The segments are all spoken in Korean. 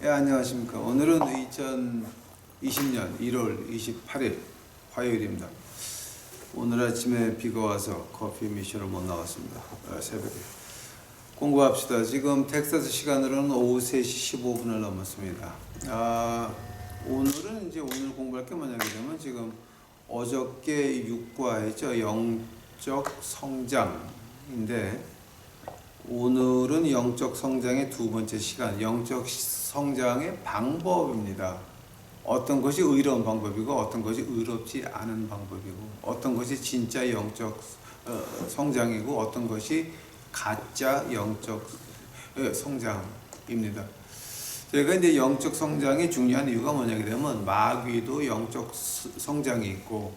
예, 안녕하십니까. 오늘은 2020년 1월 28일 화요일입니다. 오늘 아침에 비가 와서 커피 미션을 못 나갔습니다. 새벽에. 공부합시다. 지금 텍사스 시간으로는 오후 3시 15분을 넘었습니다. 오늘은 이제 오늘 공부할 게 뭐냐면 지금 어저께 6과했죠. 영적 성장인데 오늘은 영적 성장의 두 번째 시간, 영적 성장의 방법입니다. 어떤 것이 의로운 방법이고 어떤 것이 의롭지 않은 방법이고 어떤 것이 진짜 영적 성장이고 어떤 것이 가짜 영적 성장입니다. 저희가 이제 영적 성장이 중요한 이유가 뭐냐게 되면 마귀도 영적 성장이 있고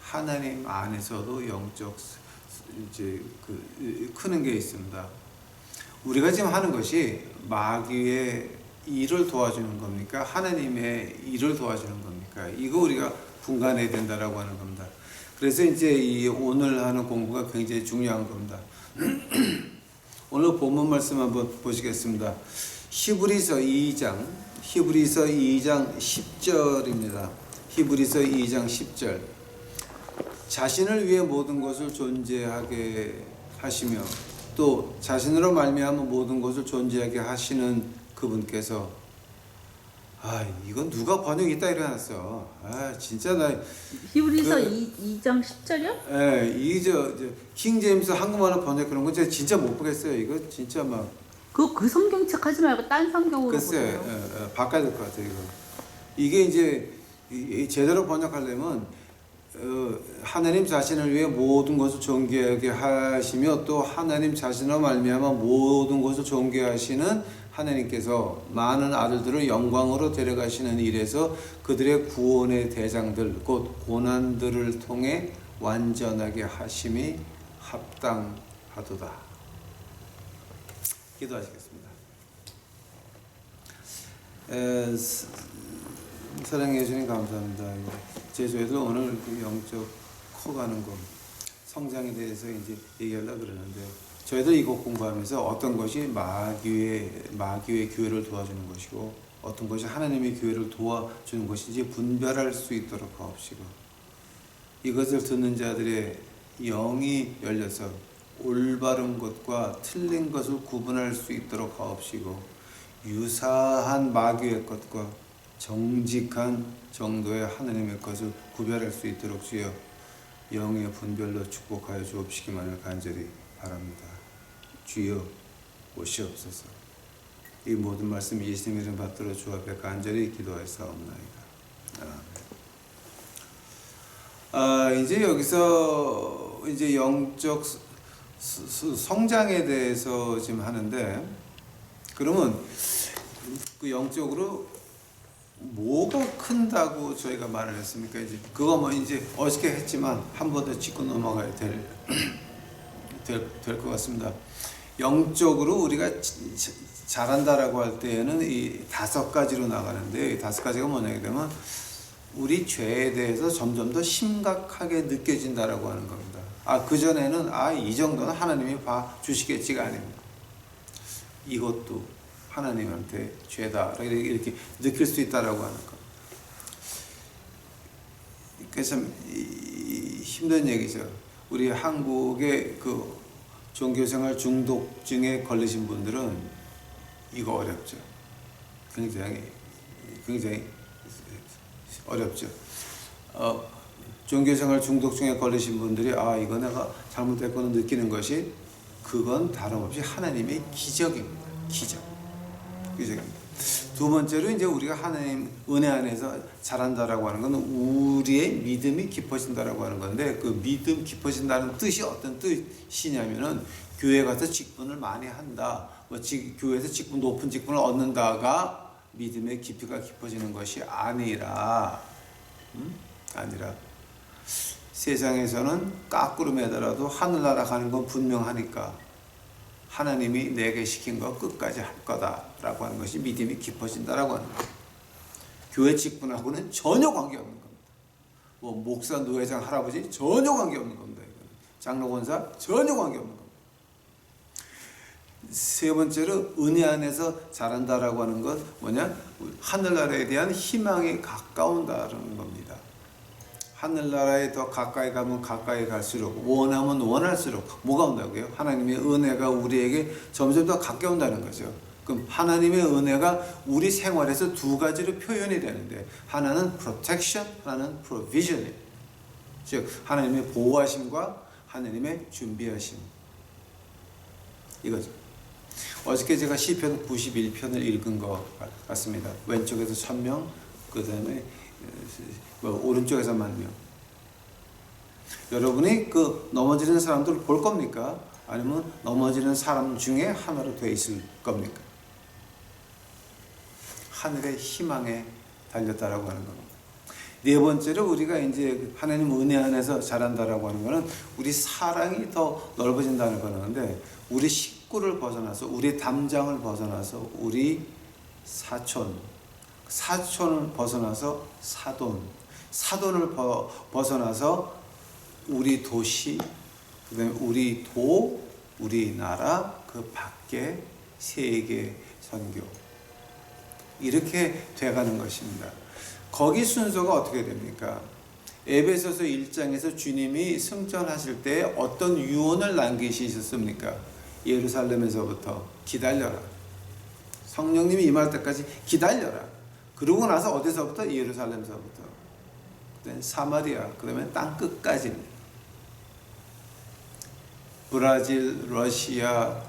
하나님 안에서도 영적 이제 크는 게 있습니다. 우리가 지금 하는 것이 마귀의 일을 도와주는 겁니까? 하나님의 일을 도와주는 겁니까? 이거 우리가 분간해야 된다라고 하는 겁니다. 그래서 이제 이 오늘 하는 공부가 굉장히 중요한 겁니다. 오늘 본문 말씀 한번 보시겠습니다. 히브리서 2장 10절입니다. 히브리서 2장 10절. 자신을 위해 모든 것을 존재하게 하시며 또 자신으로 말미암아 모든 것을 존재하게 하시는 그분께서 이건 누가 번역했다 이래놨어. 진짜 나 히브리서 2장 10절이요? 예, 이저 킹제임스 한국말로 번역하는 건 제가 진짜 못 보겠어요. 이거 진짜 막 그 성경책 하지 말고 딴 성경으로 글쎄 보세요. 바꿔야 될 것 같아요. 이게 이제 제대로 번역하려면 하나님 자신을 위해 모든 것을 존귀하게 하시며 또 하나님 자신으로 말미암아 모든 것을 존귀하시는 하나님께서 많은 아들들을 영광으로 데려가시는 일에서 그들의 구원의 대장들 곧 고난들을 통해 완전하게 하심이 합당하도다. 기도하시겠습니다. 사랑해 주님 감사합니다. 저희들 오늘 영적 커가는 것, 성장에 대해서 이제 얘기하려고 그러는데 저희들 이거 공부하면서 어떤 것이 마귀의 교회를 도와주는 것이고 어떤 것이 하나님의 교회를 도와주는 것인지 분별할 수 있도록 하옵시고 이것을 듣는 자들의 영이 열려서 올바른 것과 틀린 것을 구분할 수 있도록 하옵시고 유사한 마귀의 것과 정직한 정도의 하나님의 것을 구별할 수 있도록 주여 영의 분별로 축복하여 주옵시기만을 간절히 바랍니다. 주여 오시옵소서. 이 모든 말씀 예수님의 이름 받들어 주 앞에 간절히 기도하였사옵나이다. 이제 여기서 이제 영적 성장에 대해서 지금 하는데 그러면 그 영적으로 뭐가 큰다고 저희가 말을 했습니까? 이제 그거 뭐 이제 어저께 했지만 한 번 더 짚고 넘어가야 될 것 같습니다. 영적으로 우리가 잘한다라고 할 때에는 이 5가지로 나가는데 이 5가지가 뭐냐면 되면 우리 죄에 대해서 점점 더 심각하게 느껴진다라고 하는 겁니다. 그 전에는 이 정도는 하나님이 봐 주시겠지가 아닙니다. 이것도 하나님한테 죄다 이렇게 느낄 수 있다라고 하는 것. 그래서 힘든 얘기죠. 우리 한국의 그 종교생활 중독증에 걸리신 분들은 이거 어렵죠. 굉장히 어렵죠. 종교생활 중독증에 걸리신 분들이 이거 내가 잘못했구나 느끼는 것이 그건 다름없이 하나님의 기적입니다. 기적입니다. 두 번째로 이제 우리가 하나님 은혜 안에서 잘한다라고 하는 건 우리의 믿음이 깊어진다라고 하는 건데 그 믿음 깊어진다는 뜻이 어떤 뜻이냐면은 교회 가서 직분을 많이 한다. 교회에서 높은 직분을 얻는다가 믿음의 깊이가 깊어지는 것이 아니라 세상에서는 까꾸로 매달아도 하늘나라 가는 건 분명하니까 하나님이 내게 시킨 거 끝까지 할 거다라고 하는 것이 믿음이 깊어진다라고 하는 거예요. 교회 직분하고는 전혀 관계없는 겁니다. 목사, 노회장, 할아버지 전혀 관계없는 겁니다. 이거는. 장로, 권사 전혀 관계없는 겁니다. 세 번째로 은혜 안에서 자란다라고 하는 건 뭐냐? 하늘나라에 대한 희망에 가까운다라는 겁니다. 하늘나라에 더 가까이 가면 가까이 갈수록, 원하면 원할수록 뭐가 온다고요? 하나님의 은혜가 우리에게 점점 더 가까운다는 거죠. 그럼 하나님의 은혜가 우리 생활에서 두 가지로 표현이 되는데, 하나는 protection, 하나는 provision. 즉 하나님의 보호하심과 하나님의 준비하심, 이거죠. 어저께 제가 시편 91편을 읽은 것 같습니다. 왼쪽에서 1000명, 그 다음에 오른쪽에서 10,000명. 여러분이 그 넘어지는 사람들을 볼 겁니까? 아니면 넘어지는 사람 중에 하나로 되어 있을 겁니까? 하늘의 희망에 달렸다라고 하는 겁니다. 네 번째로 우리가 이제 하나님 은혜 안에서 자란다라고 하는 것은 우리 사랑이 더 넓어진다는 거는데, 우리 식구를 벗어나서, 우리 담장을 벗어나서 우리 사촌을 벗어나서 사돈을 벗어나서 우리 도시, 그다음에 우리 우리나라, 그 밖에 세계 선교, 이렇게 돼가는 것입니다. 거기 순서가 어떻게 됩니까? 에베소서 1장에서 주님이 승천하실 때 어떤 유언을 남기셨습니까? 예루살렘에서부터 기다려라. 성령님이 임할 때까지 기다려라. 그러고 나서 어디서부터? 예루살렘서부터. 그다음에 사마리아, 그다음에 땅 끝까지입니다. 브라질, 러시아,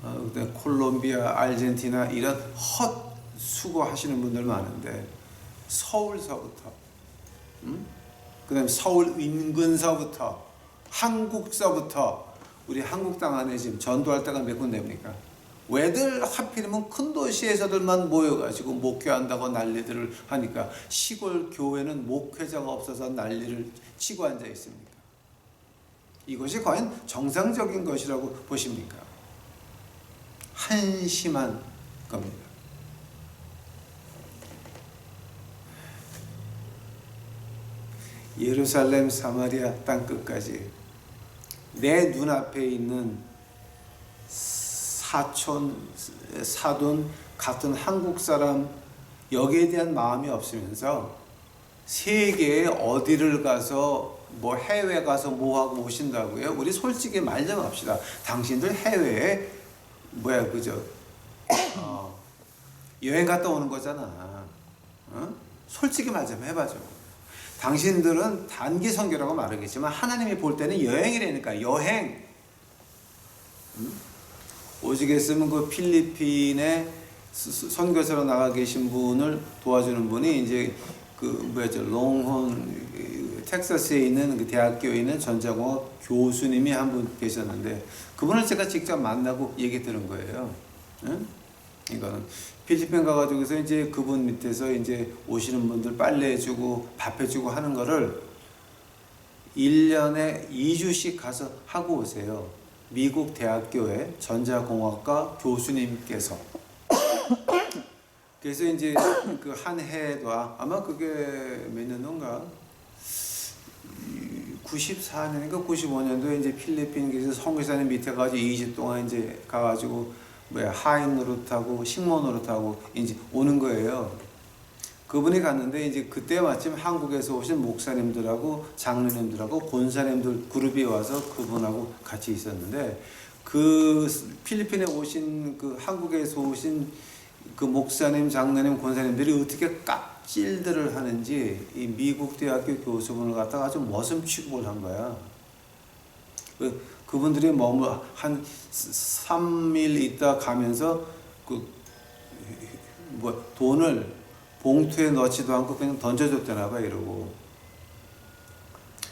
그다음에 콜롬비아, 아르헨티나, 이런 헛 수고하시는 분들 많은데, 서울서부터, 그다음에 서울 인근서부터, 한국서부터, 우리 한국 땅 안에 지금 전도할 때가 몇 군데입니까? 왜들 하필이면 큰 도시에서들만 모여가지고 목회한다고 난리들을 하니까 시골 교회는 목회자가 없어서 난리를 치고 앉아 있습니까? 이것이 과연 정상적인 것이라고 보십니까? 한심한 겁니다. 예루살렘, 사마리아 땅 끝까지 내 눈앞에 있는 사돈 같은 한국 사람, 여기에 대한 마음이 없으면서 세계에 어디를 가서 뭐 해외 가서 뭐 하고 오신다고요? 우리 솔직히 말 좀 합시다. 당신들 해외에 그죠? 여행 갔다 오는 거잖아. 솔직히 말 좀 해봐줘. 당신들은 단기 선교라고 말하겠지만 하나님이 볼 때는 여행이라니까. 여행. 오시겠으면 그 필리핀에 선교사로 나가 계신 분을 도와주는 분이 이제 롱혼 텍사스에 있는 그 대학교에 있는 전자공학 교수님이 한 분 계셨는데, 그분을 제가 직접 만나고 얘기 들은 거예요. 이거는 필리핀 가가지고서 이제 그분 밑에서 이제 오시는 분들 빨래해주고 밥해주고 하는 거를 1년에 2주씩 가서 하고 오세요. 미국 대학교의 전자공학과 교수님께서. 그래서 이제 그 한 해도 아마 그게 몇 년도인가? 94년인가 95년도에 이제 필리핀에서 선교사님 밑에 가지고 2주 동안 이제 가가지고 하인 노릇하고 식모 노릇하고 이제 오는 거예요. 그분이 갔는데 이제 그때 마침 한국에서 오신 목사님들하고 장로님들하고 권사님들 그룹이 와서 그분하고 같이 있었는데, 그 필리핀에 오신 그 한국에서 오신 그 목사님, 장로님, 권사님들이 어떻게 깍질들을 하는지 이 미국 대학교 교수분을 갖다가 아주 머슴 취급을 한 거야. 그분들이 한 3일 있다 가면서 돈을 봉투에 넣지도 않고 그냥 던져줬다나 봐, 이러고.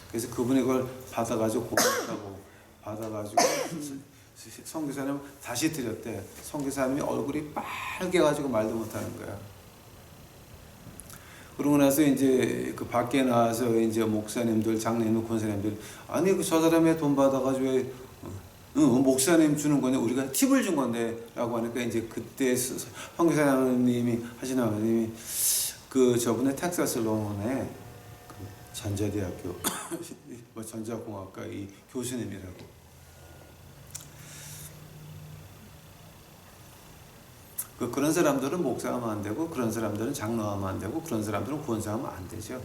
그래서 그분이 그걸 받아가지고 고맙다고 받아가지고 선교사님 다시 드렸대. 선교사님이 얼굴이 빨개가지고 말도 못하는 거야. 그러고 나서 이제 그 밖에 나와서 이제 목사님들, 장로님들, 권사님들, 아니 저 사람의 돈 받아가지고 목사님 주는 건데 우리가 팁을 준 건데 라고 하니까, 이제 그때 선교사님이 하시는 아버님이 저분의 텍사스 롱혼의 그 전자대학교 전자공학과 이 교수님이라고. 그런 사람들은 목사하면 안 되고, 그런 사람들은 장로하면 안 되고, 그런 사람들은 구원사하면 안 되죠.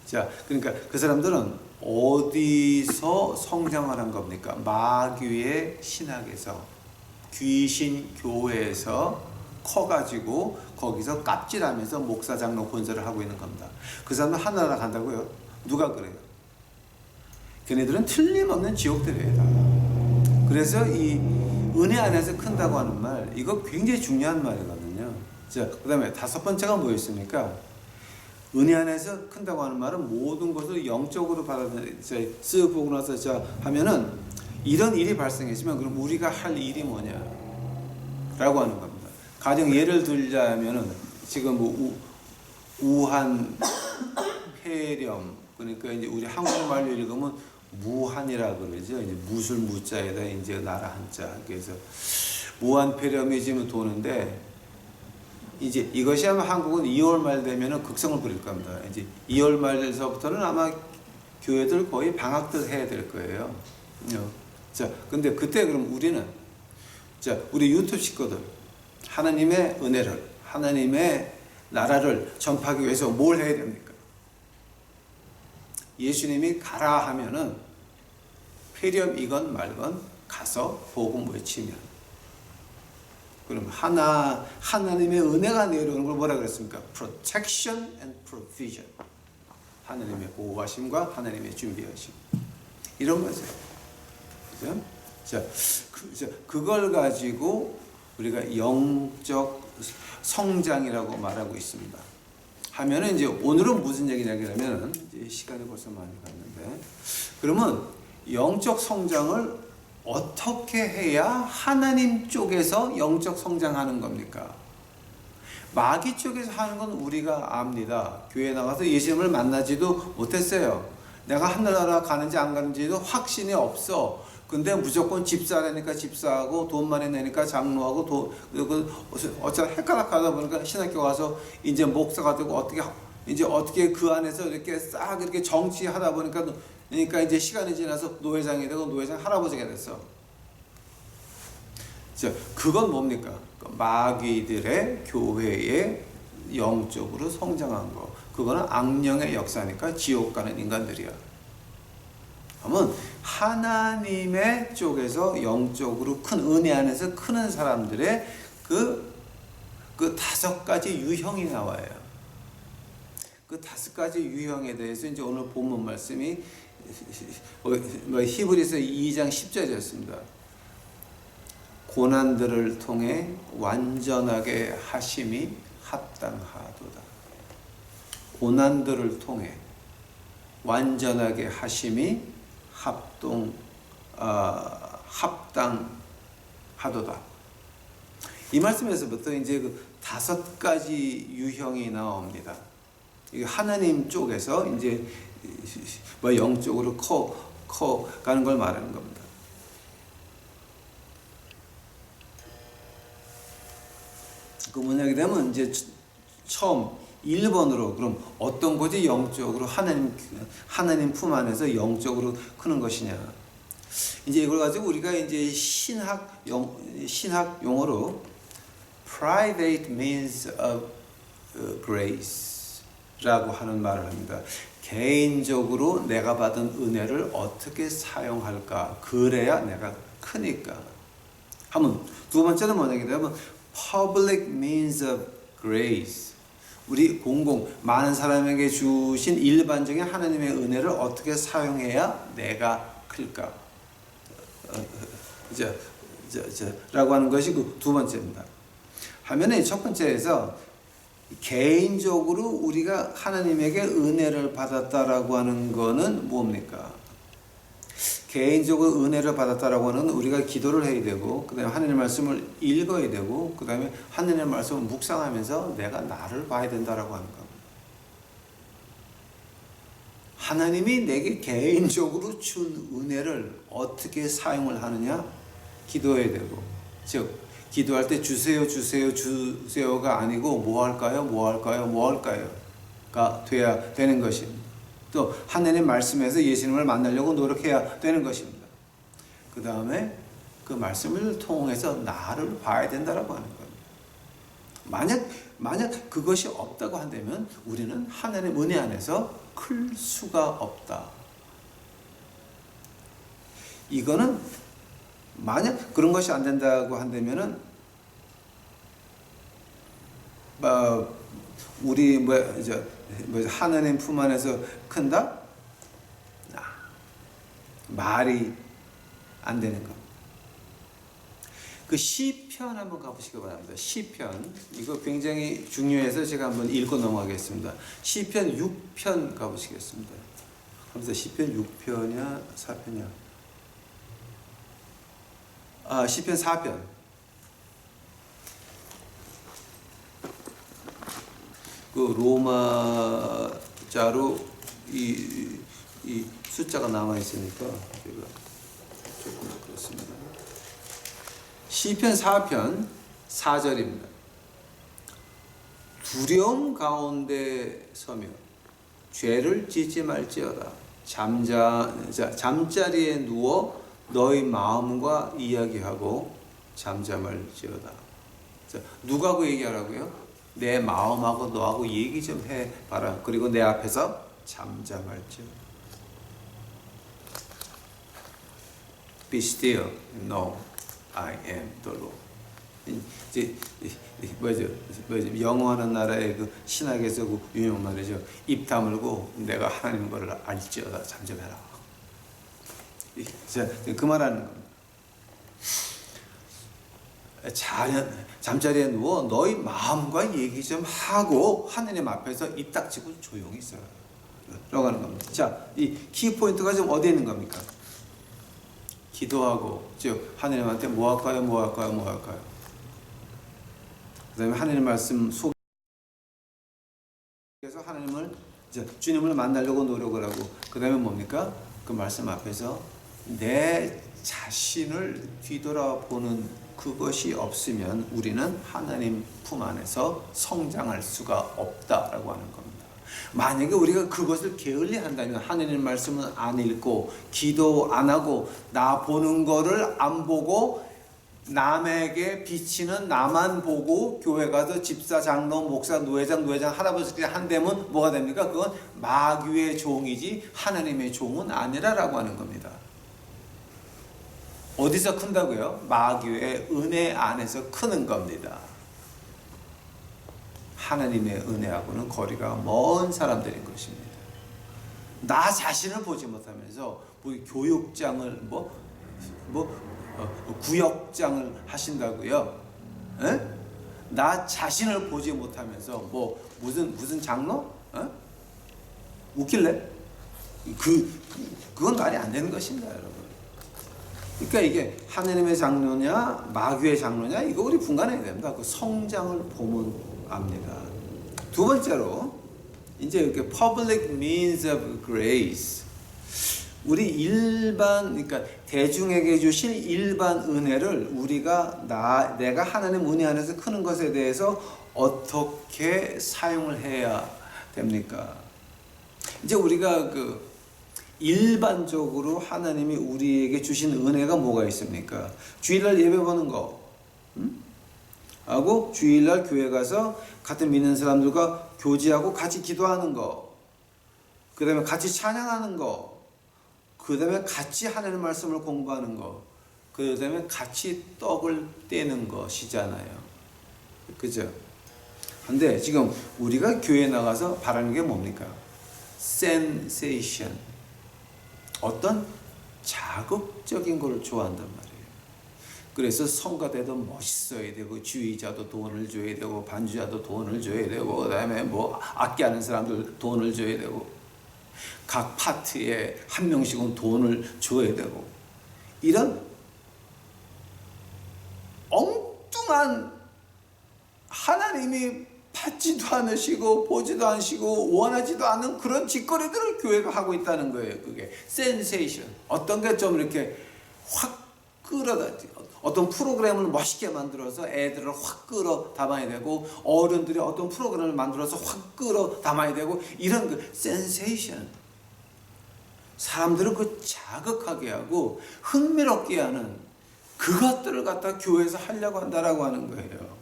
자, 그러니까 그 사람들은 어디서 성장하는 겁니까? 마귀의 신학에서, 귀신 교회에서 커가지고 거기서 깝질하면서 목사, 장로, 권사를 하고 있는 겁니다. 그 사람들 하나하나 간다고요? 누가 그래요? 걔네들은 틀림없는 지옥들이에요. 다. 그래서 이 은혜 안에서 큰다고 하는 말, 이거 굉장히 중요한 말이거든요. 자, 그 다음에 5번째가 뭐였습니까? 은혜 안에서 큰다고 하는 말은 모든 것을 영적으로 쓱 보고 나서 하면은 이런 일이 발생했으면 그럼 우리가 할 일이 뭐냐? 라고 하는 겁니다. 가령 예를 들자면은 지금 뭐 우한 폐렴, 그러니까 이제 우리 한국말로 읽으면 무한이라 그러죠. 이제 무술 무자에다 이제 나라 한자. 그래서 무한 폐렴이 지금 도는데 이제 이것이 아마 한국은 2월 말 되면은 극성을 부릴 겁니다. 이제 2월 말에서부터는 아마 교회들 거의 방학들 해야 될 거예요. 자, 근데 그때 그럼 우리는 자, 우리 유튜브 식구들 하나님의 은혜를, 하나님의 나라를 전파하기 위해서 뭘 해야 됩니까? 예수님이 가라 하면은 폐렴이건 말건 가서 복음 외치면, 그럼 하나님의 은혜가 내려오는 걸 뭐라 그랬습니까? Protection and provision. 하나님의 보호하심과 하나님의 준비하심. 이런 거죠. 그죠? 자, 그걸 가지고 우리가 영적 성장이라고 말하고 있습니다. 하면은 이제 오늘은 무슨 얘기냐면은 이제 시간이 벌써 많이 갔는데, 그러면 영적 성장을 어떻게 해야 하나님 쪽에서 영적 성장하는 겁니까? 마귀 쪽에서 하는 건 우리가 압니다. 교회 나가서 예수님을 만나지도 못했어요. 내가 하늘나라 가는지 안 가는지도 확신이 없어. 근데 무조건 집사라니까 집사하고 돈 많이 내니까 장로하고 어차피 헷갈락하다 보니까 신학교 가서 이제 목사가 되고 어떻게 그 안에서 이렇게 싹 이렇게 정치하다 보니까 그러니까 이제 시간이 지나서 노회장이 되고 노회장 할아버지가 됐어. 자, 그건 뭡니까? 마귀들의 교회에 영적으로 성장한 거. 그거는 악령의 역사니까 지옥 가는 인간들이야. 그러면 하나님의 쪽에서 영적으로 큰 은혜 안에서 크는 사람들의 그 5가지 유형이 나와요. 그 5가지 유형에 대해서 이제 오늘 본문 말씀이 히브리서 2장 10절이었습니다. 고난들을 통해 완전하게 하심이 합당하도다. 고난들을 통해 완전하게 하심이 합당하도다. 이 말씀에서부터 이제 그 5가지 유형이 나옵니다. 이게 하나님 쪽에서 이제 영적으로 커 가는 걸 말하는 겁니다. 그 문맥이 되면 이제 처음 1번으로 그럼 어떤 것이 영적으로 하나님 품 안에서 영적으로 크는 것이냐. 이제 이걸 가지고 우리가 이제 신학 용어로 private means of grace라고 하는 말을 합니다. 개인적으로 내가 받은 은혜를 어떻게 사용할까? 그래야 내가 크니까. 한번 두 번째는 뭐냐면 public means of grace. 우리 많은 사람에게 주신 일반적인 하나님의 은혜를 어떻게 사용해야 내가 클까? 라고 하는 것이 그 두 번째입니다. 하면은 첫 번째에서 개인적으로 우리가 하나님에게 은혜를 받았다라고 하는 거는 뭡니까? 개인적으로 은혜를 받았다라고 하는 우리가 기도를 해야 되고, 그 다음에 하나님의 말씀을 읽어야 되고, 그 다음에 하나님의 말씀을 묵상하면서 내가 나를 봐야 된다라고 하는 겁니다. 하나님이 내게 개인적으로 준 은혜를 어떻게 사용을 하느냐? 기도해야 되고, 즉 기도할 때 주세요가 아니고 뭐 할까요가 돼야 되는 것입니다. 또 하나님의 말씀에서 예수님을 만나려고 노력해야 되는 것입니다. 그 다음에 그 말씀을 통해서 나를 봐야 된다라고 하는 겁니다. 만약 그것이 없다고 한다면 우리는 하나님의 은혜 안에서 클 수가 없다. 이거는 만약 그런 것이 안 된다고 한다면은 우리 하나님 품 안에서 큰다? 말이 안 되는 겁니다. 그 시편 한번 가보시기 바랍니다. 시편 이거 굉장히 중요해서 제가 한번 읽고 넘어가겠습니다. 시편 6편 가보시겠습니다. 그래서 시편 6편이야 4편이야? 시편 4편. 그 로마자로 이 숫자가 남아 있으니까 제가 조금 그렇습니다. 시편 4편 4절입니다. 두려움 가운데 서며 죄를 짓지 말지어다. 잠자리에 누워 너희 마음과 이야기하고 잠잠할지어다. 누구하고 얘기하라고요? 내 마음하고 너하고 얘기 좀 해봐라. 그리고 내 앞에서 잠잠할지어다. Be still, know I am the Lord. 이제 뭐죠? 영어하는 나라의 그 신학에서 그 유명 말이죠. 입 다물고 내가 하나님 것을 알지어다 잠잠해라. 그 말하는 겁니다. 잠자리에 누워 너희 마음과 얘기 좀 하고 하느님 앞에서 입 닥치고 조용히 있어라. 라고 하는 겁니다. 자, 이 키포인트가 지금 어디에 있는 겁니까? 기도하고, 즉 하느님한테 뭐 할까요? 그 다음에 하느님 말씀 속에서 하나님을 주님을 만나려고 노력을 하고, 그 다음에 뭡니까? 그 말씀 앞에서 내 자신을 뒤돌아보는 그것이 없으면 우리는 하나님 품 안에서 성장할 수가 없다라고 하는 겁니다. 만약에 우리가 그것을 게을리 한다면 하나님 말씀은 안 읽고 기도 안 하고 나 보는 거를 안 보고 남에게 비치는 나만 보고 교회 가서 집사, 장로, 목사, 노회장, 할아버지끼리 한다면 뭐가 됩니까? 그건 마귀의 종이지 하나님의 종은 아니라라고 하는 겁니다. 어디서 큰다고요? 마귀의 은혜 안에서 크는 겁니다. 하나님의 은혜하고는 거리가 먼 사람들인 것입니다. 나 자신을 보지 못하면서 교육장을 구역장을 하신다고요? 에? 나 자신을 보지 못하면서 무슨 장로? 웃길래? 그건 말이 안 되는 것입니다, 여러분. 그러니까 이게 하나님의 장로냐 마귀의 장로냐 이거 우리 분간해야 됩니다. 그 성장을 보면 압니다. 두 번째로 이제 이렇게 public means of grace, 우리 그러니까 대중에게 주신 일반 은혜를 우리가 내가 하나님 은혜 안에서 크는 것에 대해서 어떻게 사용을 해야 됩니까? 이제 우리가 일반적으로 하나님이 우리에게 주신 은혜가 뭐가 있습니까? 주일날 예배 보는 거, 하고 주일날 교회 가서 같은 믿는 사람들과 교제하고 같이 기도하는 거, 그 다음에 같이 찬양하는 거, 그 다음에 같이 하나님 말씀을 공부하는 거, 그 다음에 같이 떡을 떼는 것이잖아요. 그죠? 근데 지금 우리가 교회에 나가서 바라는 게 뭡니까? sensation, 어떤 자극적인 걸 좋아한단 말이에요. 그래서 성가대도 멋있어야 되고, 주의자도 돈을 줘야 되고, 반주자도 돈을 줘야 되고, 그 다음에 악기하는 사람들 돈을 줘야 되고, 각 파트에 한 명씩은 돈을 줘야 되고, 이런 엉뚱한 하나님이 받지도 않으시고 보지도 않으시고 원하지도 않는 그런 짓거리들을 교회가 하고 있다는 거예요. 그게 센세이션. 어떤 게 좀 이렇게 확 끌어다, 어떤 프로그램을 멋있게 만들어서 애들을 확 끌어 담아야 되고, 어른들이 어떤 프로그램을 만들어서 확 끌어 담아야 되고, 이런 그 센세이션, 사람들을 자극하게 하고 흥미롭게 하는 그것들을 갖다 교회에서 하려고 한다라고 하는 거예요.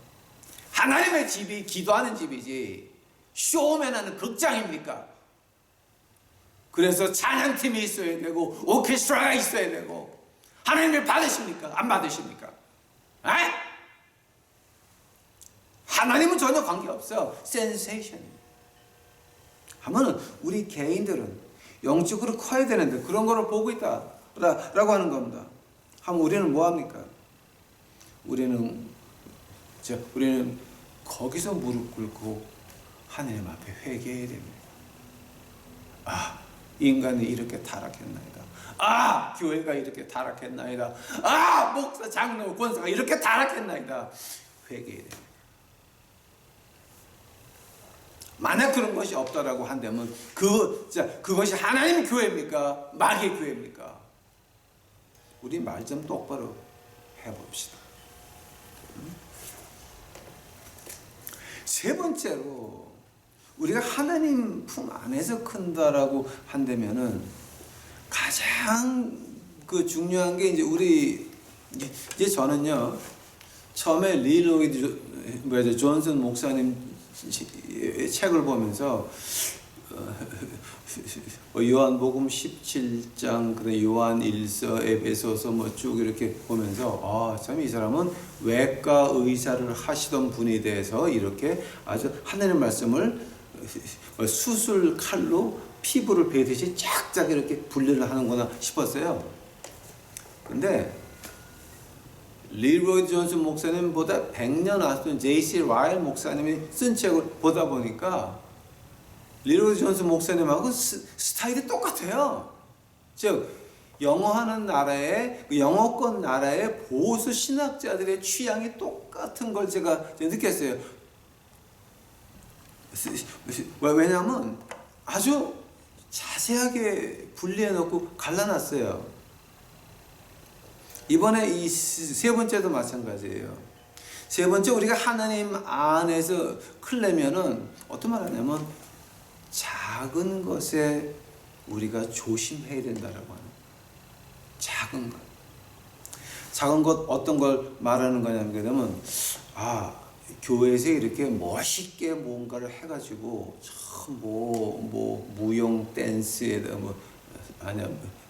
하나님의 집이 기도하는 집이지 쇼맨하는 극장입니까? 그래서 찬양팀이 있어야 되고 오케스트라가 있어야 되고 하나님을 받으십니까? 안 받으십니까? 에? 하나님은 전혀 관계없어. 센세이션입니다. 하면은 우리 개인들은 영적으로 커야 되는데 그런 거를 보고 있다라고 하는 겁니다. 하면 우리는 뭐 합니까? 우리는 거기서 무릎 꿇고 하나님 앞에 회개해야 됩니다. 아, 인간이 이렇게 타락했나이다. 아, 교회가 이렇게 타락했나이다. 아, 목사, 장로, 권사가 이렇게 타락했나이다. 회개해야 됩니다. 만약 그런 것이 없다라고 한다면 그것이 하나님 교회입니까? 마귀의 교회입니까? 우리 말 좀 똑바로 해봅시다. 세 번째로 우리가 하나님 품 안에서 큰다라고 한다면은 가장 그 중요한 게 이제 저는요 처음에 릴로이드 존슨 목사님 책을 보면서 요한복음 17장, 그다음에 요한 1서, 에베소서 뭐 쭉 이렇게 보면서 참 이 사람은 외과 의사를 하시던 분에 대해서 이렇게 아주 하나님의 말씀을 수술 칼로 피부를 베듯이 쫙쫙 이렇게 분리를 하는구나 싶었어요. 근데 릴로이드 존슨 목사님보다 100년 앞선 J.C. 라일 목사님이 쓴 책을 보다 보니까 릴로이드 존슨 목사님하고 스타일이 똑같아요. 즉 영어하는 나라의 영어권 나라의 보수 신학자들의 취향이 똑같은 걸 제가 느꼈어요. 왜냐하면 아주 자세하게 분리해놓고 갈라놨어요. 이번에 이 세 번째도 마찬가지예요. 세 번째, 우리가 하나님 안에서 크려면은 어떤 말 하냐면 작은 것에 우리가 조심해야 된다라고 하는 작은 것. 작은 것 어떤 걸 말하는 거냐면 교회에서 이렇게 멋있게 뭔가를 해가지고 참 무용 댄스에다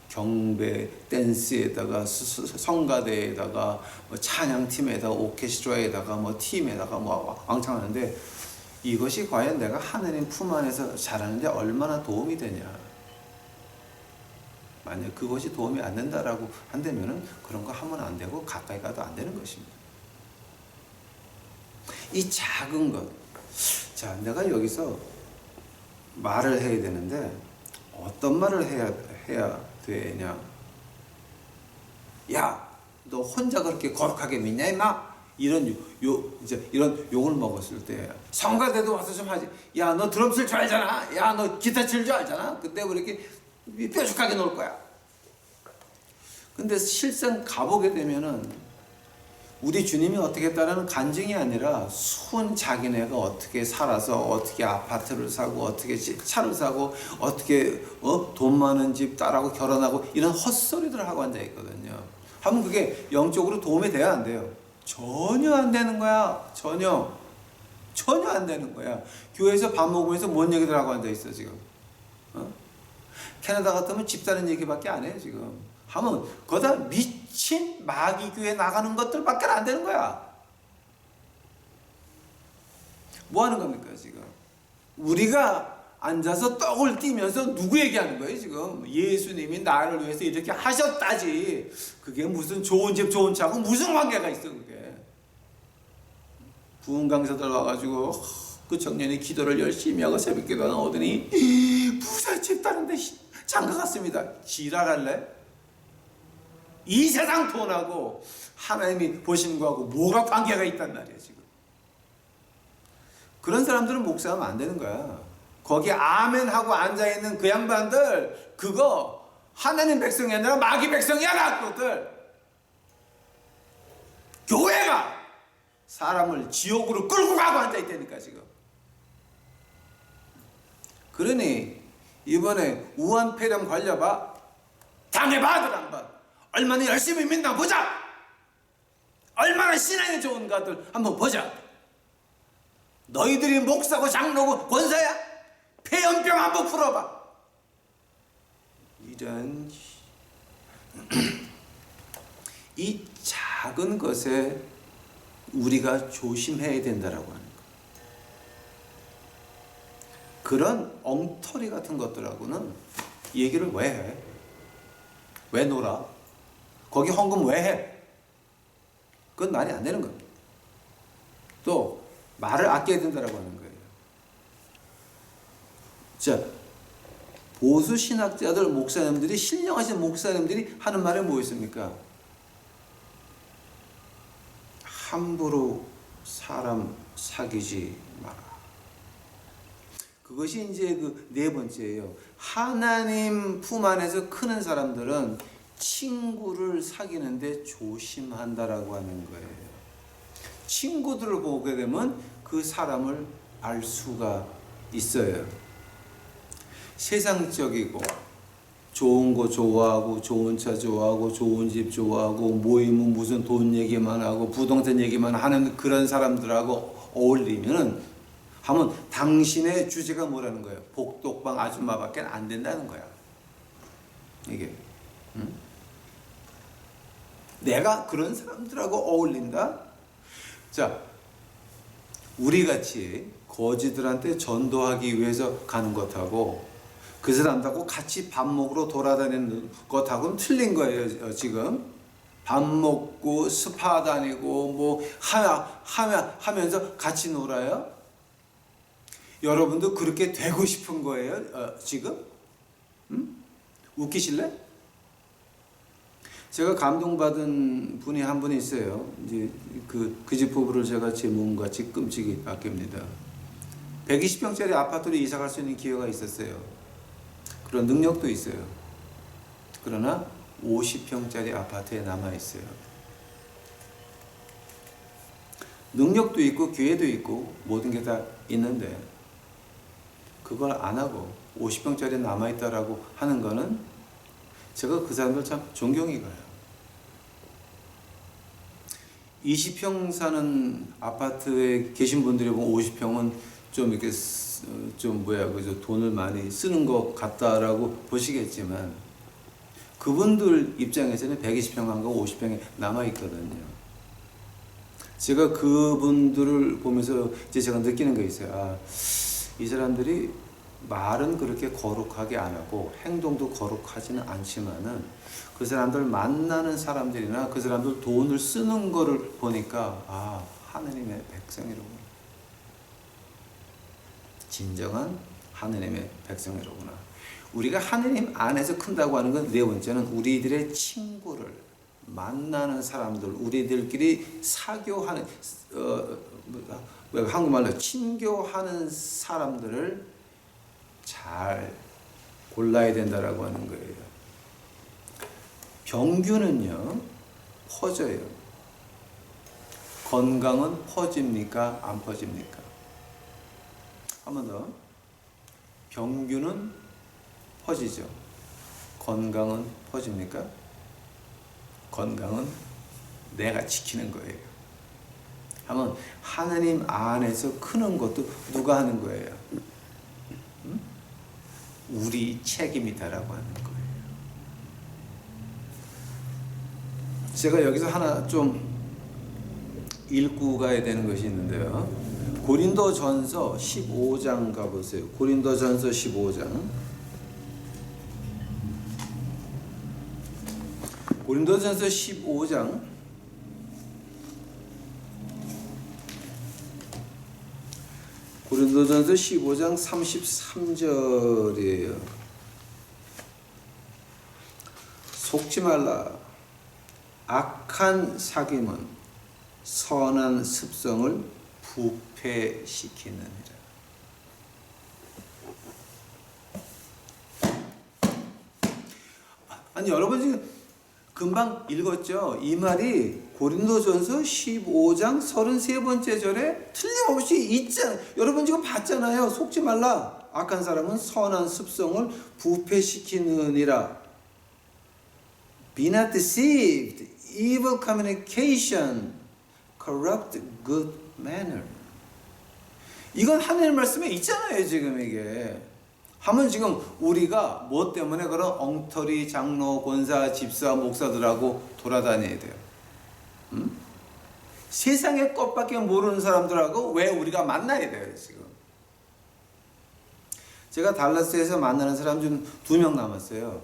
경배 댄스에다가 성가대에다가 찬양팀에다가 오케스트라에다가 팀에다가 왕창 하는데 이것이 과연 내가 하나님 품 안에서 잘하는데 얼마나 도움이 되냐. 만약 그것이 도움이 안 된다라고 한다면은 그런 거 하면 안 되고 가까이 가도 안 되는 것입니다. 이 작은 것. 자, 내가 여기서 말을 해야 되는데 어떤 말을 해야 되냐? 야, 너 혼자 그렇게 거룩하게 믿냐 임마? 이런 욕을 먹었을 때 성가대도 와서 좀 하지. 야, 너 드럼 칠 줄 알잖아. 야, 너 기타 칠 줄 알잖아. 그때 왜 이렇게 뾰족하게 놀 거야? 근데 실상 가보게 되면은 우리 주님이 어떻게 했다라는 간증이 아니라 순 자기네가 어떻게 살아서 어떻게 아파트를 사고 어떻게 차를 사고 어떻게 돈 많은 집 딸하고 결혼하고 이런 헛소리들을 하고 앉아 있거든요. 하면 그게 영적으로 도움이 돼야 안 돼요? 전혀 안 되는 거야. 전혀 안 되는 거야. 교회에서 밥 먹으면서 뭔 얘기들 하고 앉아 있어 지금. 캐나다 같으면 집 사는 얘기밖에 안 해요 지금. 하면 거기다 미친 마귀 교회 나가는 것들밖에 안 되는 거야. 뭐 하는 겁니까 지금? 우리가 앉아서 떡을 띄면서 누구 얘기하는 거예요 지금? 예수님이 나를 위해서 이렇게 하셨다지. 그게 무슨 좋은 집 좋은 차하고 무슨 관계가 있어 그게? 부흥 강사들 와가지고 그 청년이 기도를 열심히 하고 새벽기도 나오더니 부잣집 다는데 장가 갔습니다. 지랄할래? 이 세상 돈하고 하나님이 보시는 거하고 뭐가 관계가 있단 말이야 지금. 그런 사람들은 목사하면 안 되는 거야. 거기 아멘 하고 앉아있는 그 양반들 그거 하나님 백성이 아니라 마귀 백성이야. 그것들 교회가 사람을 지옥으로 끌고 가고 앉아있다니까 지금. 그러니 이번에 우한폐렴 걸려봐. 당해봐. 안 봐. 얼마나 열심히 믿나 보자. 얼마나 신앙이 좋은가들 한번 보자. 너희들이 목사고 장로고 권사야? 폐연병 한번 풀어봐. 이런 이 작은 것에 우리가 조심해야 된다라고 하는 거. 그런 엉터리 같은 것들하고는 얘기를 왜 해? 왜 놀아? 거기 헌금 왜 해? 그건 말이 안 되는 겁니다. 또 말을 아껴야 된다라고 하는 거예요. 자, 보수 신학자들, 목사님들이, 신령하신 목사님들이 하는 말이 뭐였습니까? 함부로 사람 사귀지 마라. 그것이 이제 그 네 번째예요. 하나님 품 안에서 크는 사람들은 친구를 사귀는데 조심한다라고 하는 거예요. 친구들을 보게 되면 그 사람을 알 수가 있어요. 세상적이고 좋은 거 좋아하고 좋은 차 좋아하고 좋은 집 좋아하고 모이면 무슨 돈 얘기만 하고 부동산 얘기만 하는 그런 사람들하고 어울리면은 하면 당신의 주제가 뭐라는 거예요? 복덕방 아줌마밖에 안 된다는 거야. 이게 내가 그런 사람들하고 어울린다? 자, 우리같이 거지들한테 전도하기 위해서 가는 것하고 그 사람들하고 같이 밥 먹으러 돌아다니는 것하고는 틀린 거예요. 지금 밥 먹고 스파 다니고 뭐 하면서 같이 놀아요. 여러분도 그렇게 되고 싶은 거예요? 지금? 웃기실래? 제가 감동받은 분이 한 분이 있어요. 이제 그 집 부부를 제가 제 몸같이 끔찍이 아낍니다. 120평짜리 아파트로 이사 갈 수 있는 기회가 있었어요. 그런 능력도 있어요. 그러나 50평짜리 아파트에 남아 있어요. 능력도 있고 기회도 있고 모든 게 다 있는데 그걸 안 하고 50평짜리 남아 있다라고 하는 거는 제가 그 사람들 참 존경이 가요. 20평 사는 아파트에 계신 분들이 보면 50평은 좀 이렇게 그저 돈을 많이 쓰는 것 같다라고 보시겠지만 그분들 입장에서는 120평 거 50평에 남아 있거든요. 제가 그분들을 보면서 이제 제가 느끼는 게 있어요. 이 사람들이 말은 그렇게 거룩하게 안 하고 행동도 거룩하지는 않지만은 그 사람들 만나는 사람들이나 그 사람들 돈을 쓰는 거를 보니까 하느님의 백성이로구나. 진정한 하느님의 백성이로구나. 우리가 하느님 안에서 큰다고 하는 건 네 번째는 우리들의 친구를 만나는 사람들, 우리들끼리 사교하는 한국말로 친교하는 사람들을 잘 골라야 된다라고 하는 거예요. 병균은요 퍼져요. 건강은 퍼집니까? 안 퍼집니까? 한 번 더. 병균은 퍼지죠. 건강은 퍼집니까? 건강은 내가 지키는 거예요. 하면 하나님 안에서 크는 것도 누가 하는 거예요? 우리 책임이다라고 하는 거예요. 제가 여기서 하나 좀 읽고 가야 되는 것이 있는데요. 고린도전서 15장 가보세요. 고린도전서 15장. 고린도전서 15장 33절이에요. 속지 말라. 악한 사귐은 선한 습성을 부패시키느니라. 아니 여러분 지금 금방 읽었죠? 이 말이 고린도전서 15장 33번째 절에 틀림없이 있잖아요. 여러분 지금 봤잖아요. 속지 말라. 악한 사람은 선한 습성을 부패시키느니라. Be not deceived. Evil communication corrupt good manner. 이건 하나님 말씀에 있잖아요. 지금 이게 하면 지금 우리가 뭐 때문에 그런 엉터리 장로, 권사, 집사, 목사들하고 돌아다녀야 돼요. 세상의 것밖에 모르는 사람들하고 왜 우리가 만나야 돼요. 지금 제가 달라스에서 만나는 사람 중 2명 남았어요.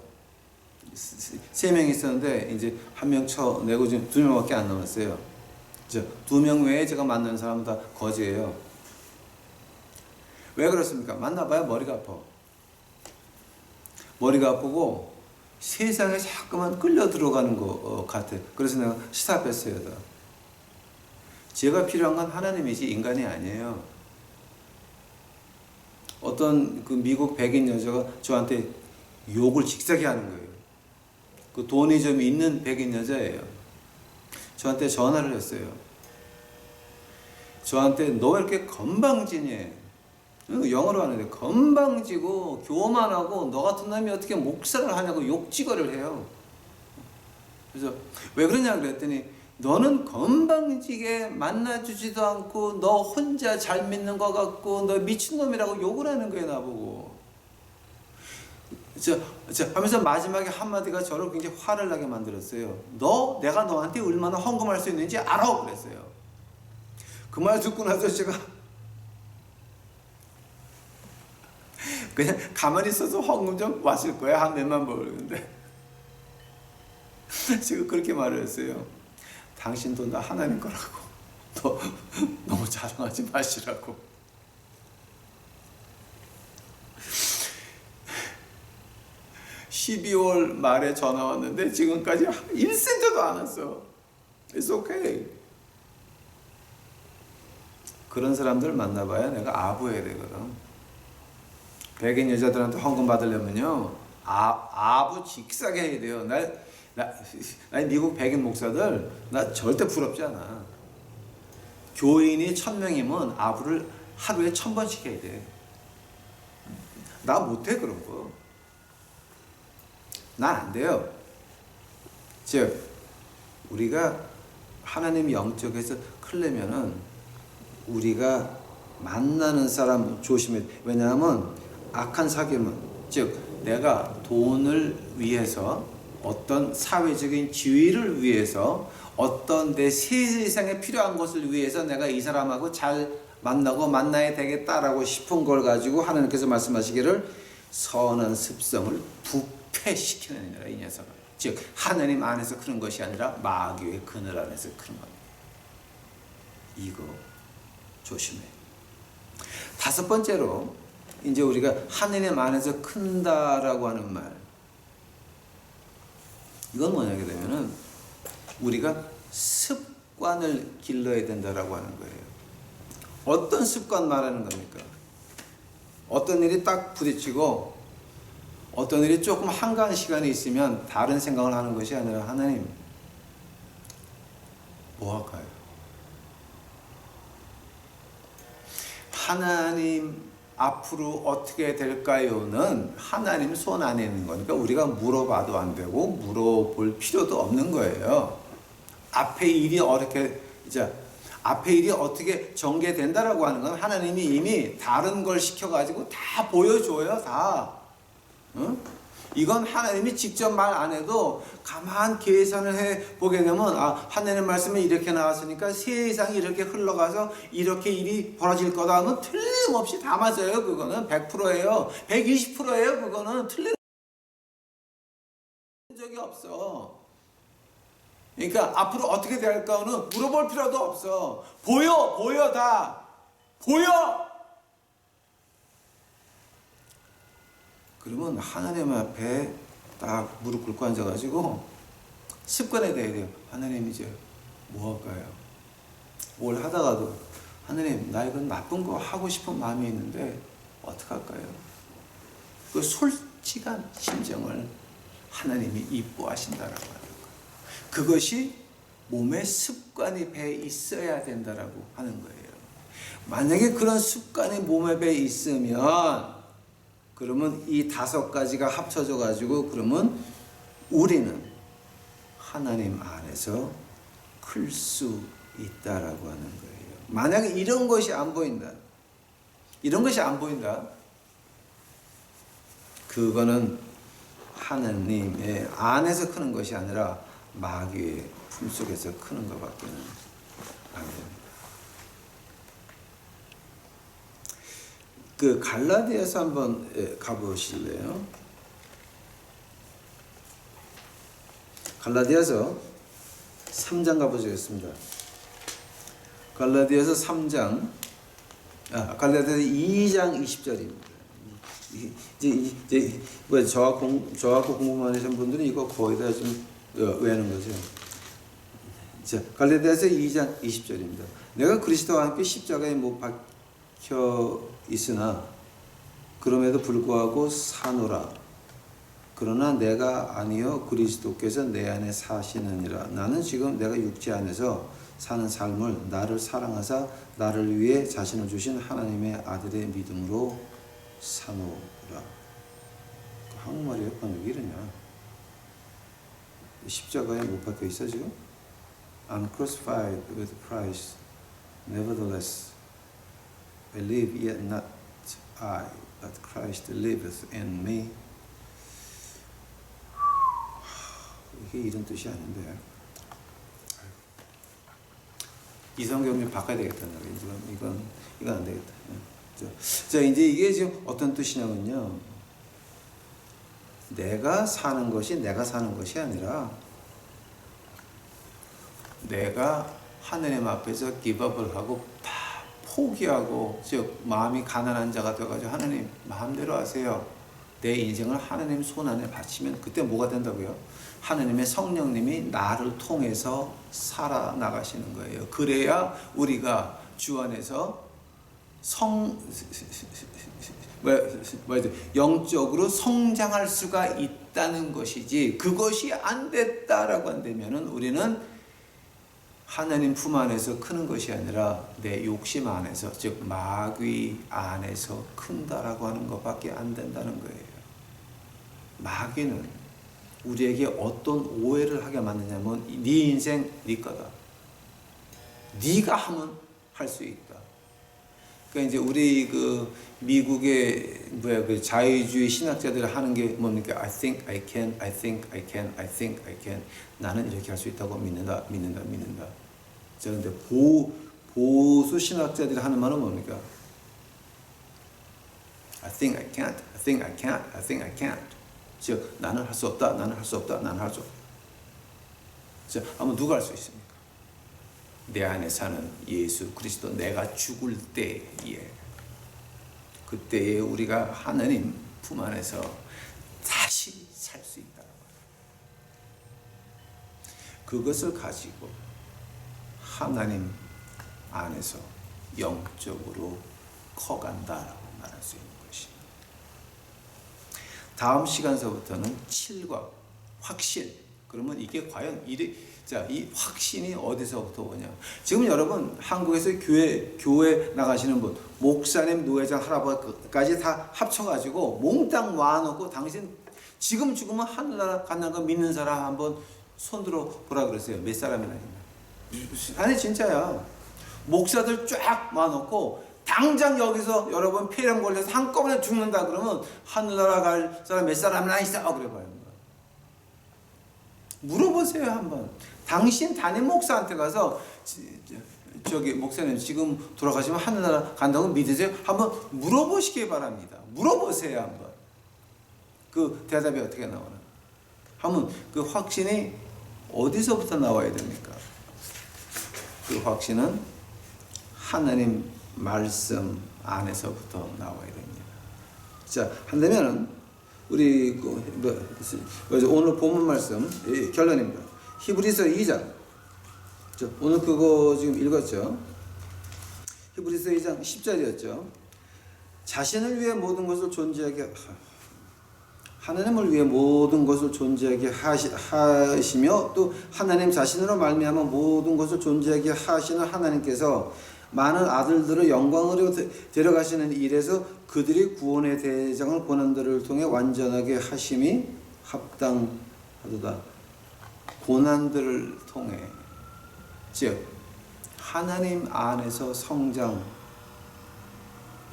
3명 있었는데 이제 1명 쳐내고 지금 2명밖에 안 남았어요. 2명 외에 제가 만나는 사람은 다 거지예요. 왜 그렇습니까? 만나봐야 머리가 아파. 머리가 아프고 세상에 자꾸만 끌려 들어가는 것 같아. 그래서 내가 스탑했어요. 다. 제가 필요한 건 하나님이지 인간이 아니에요. 어떤 그 미국 백인 여자가 저한테 욕을 직사게 하는 거예요. 그 돈이 좀 있는 백인 여자예요. 저한테 전화를 했어요. 저한테 너 왜 이렇게 건방지니? 영어로 하는데 건방지고 교만하고 너 같은 놈이 어떻게 목사를 하냐고 욕지거리를 해요. 그래서 왜 그러냐 그랬더니 너는 건방지게 만나주지도 않고 너 혼자 잘 믿는 것 같고 너 미친놈이라고 욕을 하는 거예요 나보고. 하면서 마지막에 한마디가 저를 굉장히 화를 나게 만들었어요. 너 내가 너한테 얼마나 헌금할 수 있는지 알아 그랬어요. 그 말 듣고 나서 제가 그냥 가만히 있어서 헌금 좀 왔을 거야. 한 몇만 벌는데 제가 그렇게 말을 했어요. 당신 돈 다 하나님 거라고. 너 너무 자랑하지 마시라고. (12월) 말에 전화 왔는데 지금까지 1센트도 안 왔어. It's okay. 그런 사람들 만나봐야 내가 아부해야 되거든. 백인 여자들한테 헌금 받으려면요 아부 직사게 해야 돼요. 나 미국 백인 목사들 나 절대 부럽지 않아. 교인이 1000명이면 아부를 하루에 1000번씩 해야 돼. 나 못해 그런 거. 난 안 돼요. 즉 우리가 하나님 영적에서 크려면은 우리가 만나는 사람 조심해. 왜냐하면 악한 사귐은 즉 내가 돈을 위해서 어떤 사회적인 지위를 위해서 어떤 내 세상에 필요한 것을 위해서 내가 이 사람하고 잘 만나고 만나야 되겠다라고 싶은 걸 가지고 하나님께서 말씀하시기를 선한 습성을 부패시키느니라 이 녀석을. 즉 하나님 안에서 그런 것이 아니라 마귀의 그늘 안에서 그런 겁니다. 이거 조심해. 5번째로 이제 우리가 하나님 안에서 큰다라고 하는 말. 이건 뭐냐게 되면은 우리가 습관을 길러야 된다라고 하는 거예요. 어떤 습관 말하는 겁니까? 어떤 일이 딱 부딪히고 어떤 일이 조금 한가한 시간이 있으면 다른 생각을 하는 것이 아니라 하나님 뭐 할까요? 하나님 앞으로 어떻게 될까요는 하나님 손 안에 있는 거니까 우리가 물어봐도 안 되고 물어볼 필요도 없는 거예요. 앞에 일이 어떻게 전개된다라고 하는 건 하나님이 이미 다른 걸 시켜가지고 다 보여줘요. 다. 응? 이건 하나님이 직접 말 안 해도 가만 계산을 해보게 되면 하나님 말씀이 이렇게 나왔으니까 세상이 이렇게 흘러가서 이렇게 일이 벌어질 거다 하면 틀림없이 다 맞아요. 그거는 100%예요. 120%예요. 그거는 틀린 적이 없어. 그러니까 앞으로 어떻게 될까는 물어볼 필요도 없어. 보여 다. 보여. 그러면 하나님 앞에 딱 무릎 꿇고 앉아가지고 습관에 대해 돼요. 하나님 이제 뭐 할까요? 뭘 하다가도 하나님 나 이건 나쁜 거 하고 싶은 마음이 있는데 어떡할까요? 그 솔직한 심정을 하나님이 이뻐하신다라고 하는 거예요. 그것이 몸에 습관이 배 있어야 된다라고 하는 거예요. 만약에 그런 습관이 몸에 배 있으면 그러면 이 5가지가 합쳐져 가지고 그러면 우리는 하나님 안에서 클 수 있다라고 하는 거예요. 만약에 이런 것이 안 보인다. 이런 것이 안 보인다. 그거는 하나님의 안에서 크는 것이 아니라 마귀의 품속에서 크는 것밖에는 안 됩니다. 그 갈라디아서 한번 가보실래요? 갈라디아서 3장 가보시겠습니다. 갈라디아서 3장, 갈라디아서 2장 20절입니다. 이제 저하고 공부만 하신 분들은 이거 거의 다 좀 외우는 거죠. 자, 갈라디아서 2장 20절입니다. 내가 그리스도와 함께 십자가에 못 박혀 있으나 그럼에도 불구하고 사노라. 그러나 내가 아니요 그리스도께서 내 안에 사시느니라. 나는 지금 내가 육체 안에서 사는 삶을 나를 사랑하사 나를 위해 자신을 주신 하나님의 아들의 믿음으로 사노라. 한국말이에요? 왜 이러냐? 십자가에 못 박혀 있어 지금? I'm crucified with Christ. Nevertheless, I live yet not I, but Christ liveth in me. 이게 이런 뜻이 아닌데. 이 성경 좀 바꿔야 되겠다. 이건 안 되겠다. 자, 이제 이게 지금 어떤 뜻이냐면요. 내가 사는 것이 내가 사는 것이 아니라 내가 하느님 앞에서 기법을 하고 다 포기하고, 즉 마음이 가난한 자가 되어가지고 하나님 마음대로 하세요. 내 인생을 하나님 손 안에 바치면 그때 뭐가 된다고요? 하나님의 성령님이 나를 통해서 살아나가시는 거예요. 그래야 우리가 주 안에서 영적으로 성장할 수가 있다는 것이지, 그것이 안 됐다라고 한다면은 우리는 하나님 품 안에서 크는 것이 아니라 내 욕심 안에서, 즉 마귀 안에서 큰다라고 하는 것밖에 안 된다는 거예요. 마귀는 우리에게 어떤 오해를 하게 만드냐면 네 인생 네 거다. 네가 하면 할 수 있다. 그러니까 이제 우리 그 미국의 그 자유주의 신학자들이 하는 게 뭡니까? I think I can, I think I can, I think I can. 나는 이렇게 할 수 있다고 믿는다. 자, 근데 보수 신학자들이 하는 말은 뭡니까? I think I can't, I think I can't, I think I can't. 즉 나는 할 수 없다, 나는 할 수 없다, 나는 할 수 없다. 자, 아무 누가 할 수 있습니까? 내 안에 사는 예수 그리스도, 내가 죽을 때에, 그때에 우리가 하나님 품 안에서 다시 살 수 있다. 그것을 가지고 하나님 안에서 영적으로 커간다라고 말할 수 있는 것입니다. 다음 시간서부터는 7과 확신. 그러면 이게 과연 이 확신이 어디서부터 오냐? 지금 여러분 한국에서 교회 나가시는 분, 목사님, 노회장, 할아버지까지 다 합쳐가지고 몽땅 모아놓고 당신 지금 죽으면 하늘나라 간다는 거 믿는 사람 한번 손들어 보라 그러세요. 몇 사람이나 있나? 아니 진짜야. 목사들 쫙 모아놓고 당장 여기서 여러분 폐렴 걸려서 한꺼번에 죽는다 그러면 하늘나라 갈 사람 몇 사람이나 있어? 그래봐요. 물어보세요 한번. 당신 담임 목사한테 가서 저기 목사님 지금 돌아가시면 하늘나라 간다고 믿으세요? 한번 물어보시기 바랍니다. 물어보세요 한번. 그 대답이 어떻게 나오나? 한번 그 확신이 어디서부터 나와야 됩니까? 그 확신은 하나님 말씀 안에서부터 나와야 됩니다. 자, 한다면은 우리 오늘 본문 말씀 결론입니다. 히브리서 2장. 오늘 그거 지금 읽었죠? 히브리서 2장 10절이었죠. 자신을 위해 모든 것을 존재하게 하나님을 위해 모든 것을 존재하게 하시며 또 하나님 자신으로 말미암아 모든 것을 존재하게 하시는 하나님께서 많은 아들들을 영광으로 데려가시는 일에서 그들이 구원의 대장을 고난들을 통해 완전하게 하심이 합당하도다. 고난들을 통해, 즉 하나님 안에서 성장,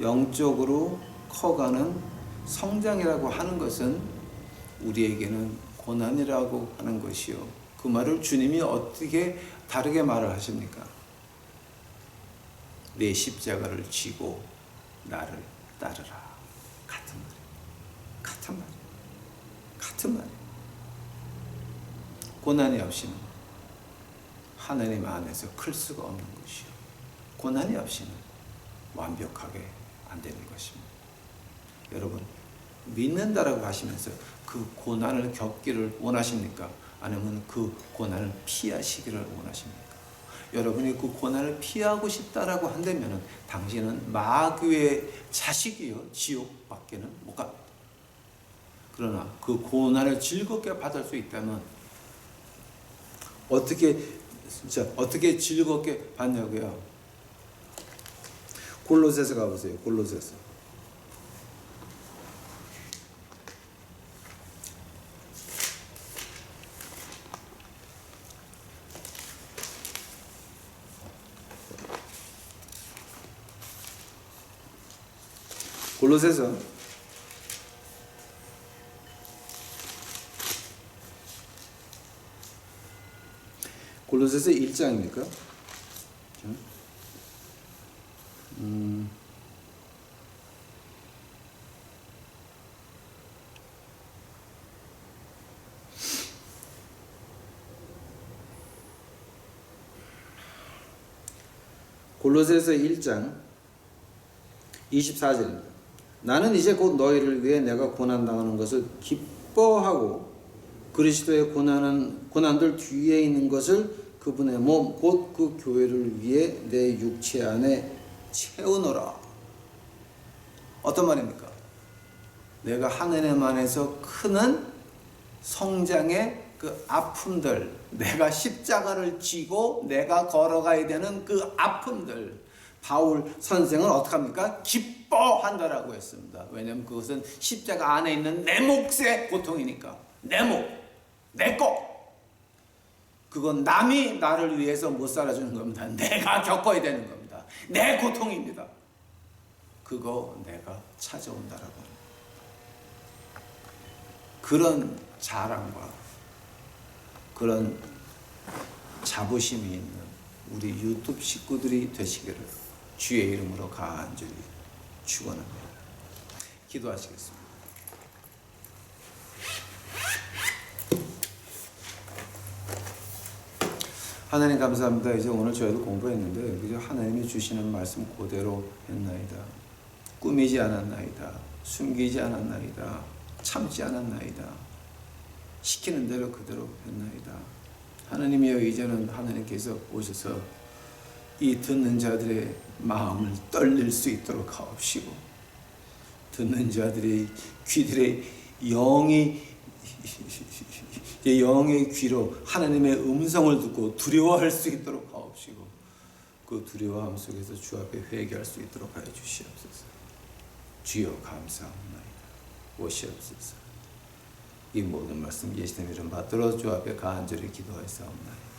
영적으로 커가는 성장이라고 하는 것은 우리에게는 고난이라고 하는 것이요. 그 말을 주님이 어떻게 다르게 말을 하십니까? 내 십자가를 지고 나를 따르라. 같은 말이에요. 같은 말이에요. 같은 말이에요. 고난이 없이는 하나님 안에서 클 수가 없는 것이요. 고난이 없이는 완벽하게 안 되는 것입니다. 여러분, 믿는다라고 하시면서 그 고난을 겪기를 원하십니까? 아니면 그 고난을 피하시기를 원하십니까? 여러분이 그 고난을 피하고 싶다라고 한다면 당신은 마귀의 자식이요, 지옥 밖에는 못 갑니다. 그러나 그 고난을 즐겁게 받을 수 있다면 어떻게 즐겁게 받냐고요? 골로새서 가보세요. 골로새서. 골로새서 1장입니까? 골로새서 1장 24절입니다. 나는 이제 곧 너희를 위해 내가 고난당하는 것을 기뻐하고 그리스도의 고난들 뒤에 있는 것을 그분의 몸 곧 그 교회를 위해 내 육체 안에 채우노라. 어떤 말입니까? 내가 하나님 안에서 크는 성장의 그 아픔들, 내가 십자가를 지고 내가 걸어가야 되는 그 아픔들, 바울 선생은 어떻게 합니까? 기뻐한다라고 했습니다. 왜냐하면 그것은 십자가 안에 있는 내 몫의 고통이니까. 내 몫, 내 것. 그건 남이 나를 위해서 못 살아주는 겁니다. 내가 겪어야 되는 겁니다. 내 고통입니다. 그거 내가 찾아온다라고 합니다. 그런 자랑과 그런 자부심이 있는 우리 유튜브 식구들이 되시기를 주의 이름으로 간절히 축원합니다. 기도하시겠습니다. 하나님 감사합니다. 이제 오늘 저희도 공부했는데 그저 하나님이 주시는 말씀 그대로 했나이다. 꾸미지 않았나이다. 숨기지 않았나이다. 참지 않았나이다. 시키는 대로 그대로 했나이다. 하나님이여, 이제는 하나님께서 오셔서 이 듣는 자들의 마음을 떨릴 수 있도록 하옵시고, 듣는 자들의 귀들의 영의 귀로 하나님의 음성을 듣고 두려워할 수 있도록 하옵시고, 그 두려워함 속에서 주 앞에 회개할 수 있도록 하여 주시옵소서. 주여 감사합니다. 오시옵소서. 이 모든 말씀 예수님 이름 받들어 주 앞에 간절히 기도하였사옵나이다.